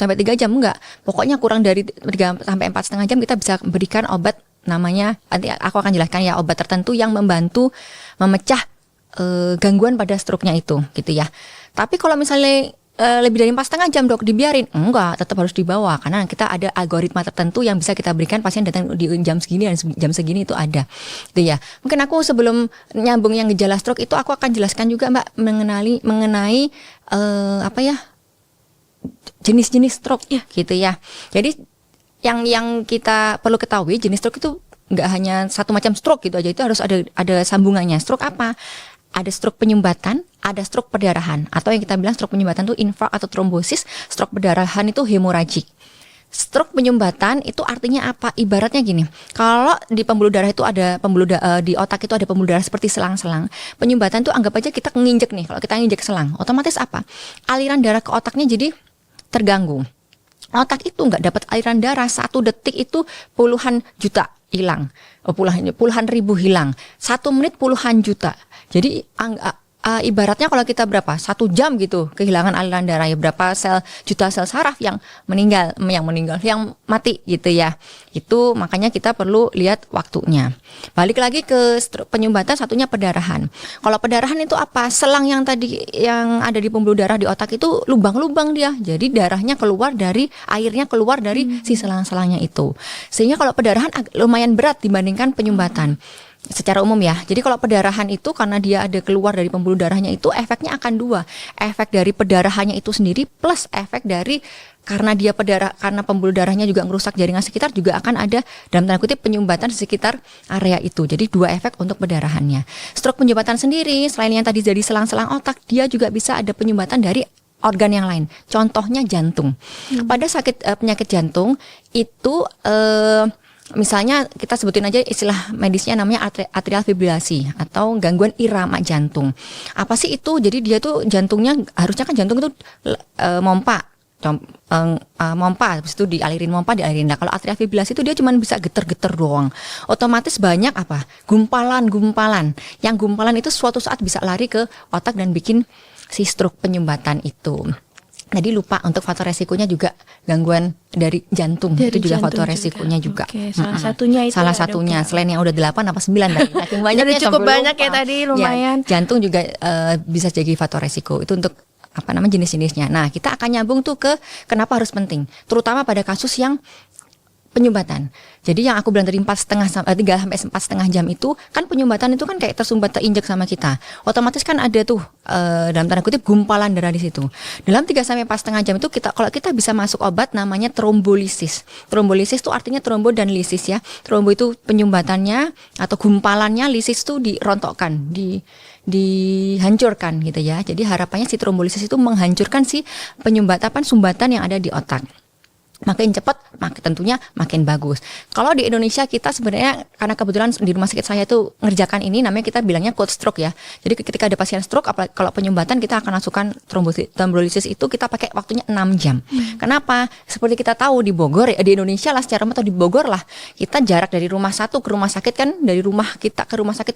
sampai 3 jam enggak. Pokoknya kurang dari 3 sampai 4,5 jam kita bisa berikan obat namanya, nanti aku akan jelaskan ya, obat tertentu yang membantu memecah gangguan pada stroke-nya itu gitu ya. Tapi kalau misalnya lebih dari 4,5 jam dok dibiarin, enggak, tetap harus dibawa karena kita ada algoritma tertentu yang bisa kita berikan pasien datang di jam segini dan jam segini itu ada gitu ya. Mungkin aku sebelum nyambung yang gejala stroke itu aku akan jelaskan juga Mbak mengenai apa ya, jenis-jenis stroke ya gitu ya. Jadi yang kita perlu ketahui, jenis stroke itu nggak hanya satu macam stroke gitu aja, itu harus ada sambungannya. Stroke apa? Ada stroke penyumbatan, ada stroke perdarahan, atau yang kita bilang stroke penyumbatan itu infark atau trombosis, stroke perdarahan itu hemoragik. Stroke penyumbatan itu artinya apa? Ibaratnya gini, kalau di pembuluh darah itu ada di otak itu ada pembuluh darah seperti selang-selang. Penyumbatan itu anggap aja kita nginjek nih, kalau kita nginjek selang, otomatis apa? Aliran darah ke otaknya jadi terganggu. Otak itu nggak dapat aliran darah, 1 detik itu puluhan juta hilang, puluhan ribu hilang, 1 menit puluhan juta. Jadi ibaratnya kalau kita berapa 1 jam gitu kehilangan aliran darah ya, berapa juta sel saraf yang yang mati gitu ya. Itu makanya kita perlu lihat waktunya. Balik lagi ke penyumbatan, satunya perdarahan. Kalau perdarahan itu apa? Selang yang tadi yang ada di pembuluh darah di otak itu lubang-lubang dia. Jadi airnya keluar dari si selang-selangnya itu. Sehingga kalau perdarahan lumayan berat dibandingkan penyumbatan. Secara umum ya. Jadi kalau perdarahan itu karena dia ada keluar dari pembuluh darahnya itu efeknya akan 2. Efek dari perdarahannya itu sendiri plus efek dari karena pembuluh darahnya juga merusak jaringan sekitar, juga akan ada dalam tanda kutip penyumbatan di sekitar area itu. Jadi 2 efek untuk perdarahannya. Stroke penyumbatan sendiri selain yang tadi jadi selang-selang otak, dia juga bisa ada penyumbatan dari organ yang lain. Contohnya jantung. Pada penyakit jantung itu misalnya kita sebutin aja istilah medisnya namanya atrial fibrilasi atau gangguan irama jantung. Apa sih itu? Jadi dia tuh jantungnya, harusnya kan jantung itu mompa, habis itu dialirin. Nah kalau atrial fibrilasi itu dia cuma bisa geter-geter doang. Otomatis banyak apa? Gumpalan-gumpalan. Yang gumpalan itu suatu saat bisa lari ke otak dan bikin si stroke penyumbatan itu. Jadi lupa untuk faktor resikonya juga gangguan dari jantung, itu juga faktor resikonya juga. Oke, salah satunya selain yang udah 8 apa 9 tadi. Saking banyaknya cukup banyak ya tadi, lumayan. Ya, jantung juga bisa jadi faktor resiko. Itu untuk jenis-jenisnya. Nah, kita akan nyambung tuh ke kenapa harus penting, terutama pada kasus yang penyumbatan. Jadi yang aku bilang tadi 3 sampai 4,5 jam itu kan penyumbatan itu kan kayak tersumbat, terinjek sama kita. Otomatis kan ada tuh dalam tanda kutip gumpalan darah di situ. Dalam 3 sampai 4,5 jam itu kalau kita bisa masuk obat namanya trombolisis. Trombolisis itu artinya trombo dan lisis ya. Trombo itu penyumbatannya atau gumpalannya, lisis itu dirontokkan, dihancurkan gitu ya. Jadi harapannya si trombolisis itu menghancurkan si sumbatan yang ada di otak. Makin cepat, tentunya makin bagus. Kalau di Indonesia kita sebenarnya karena kebetulan di rumah sakit saya tuh ngerjakan ini, namanya kita bilangnya cold stroke ya. Jadi ketika ada pasien stroke, apalagi kalau penyumbatan kita akan masukkan trombolisis itu kita pakai waktunya 6 jam. Kenapa? Seperti kita tahu di Bogor ya, di Indonesia lah secara umum atau di Bogor lah, kita jarak dari rumah satu ke rumah sakit kan, dari rumah kita ke rumah sakit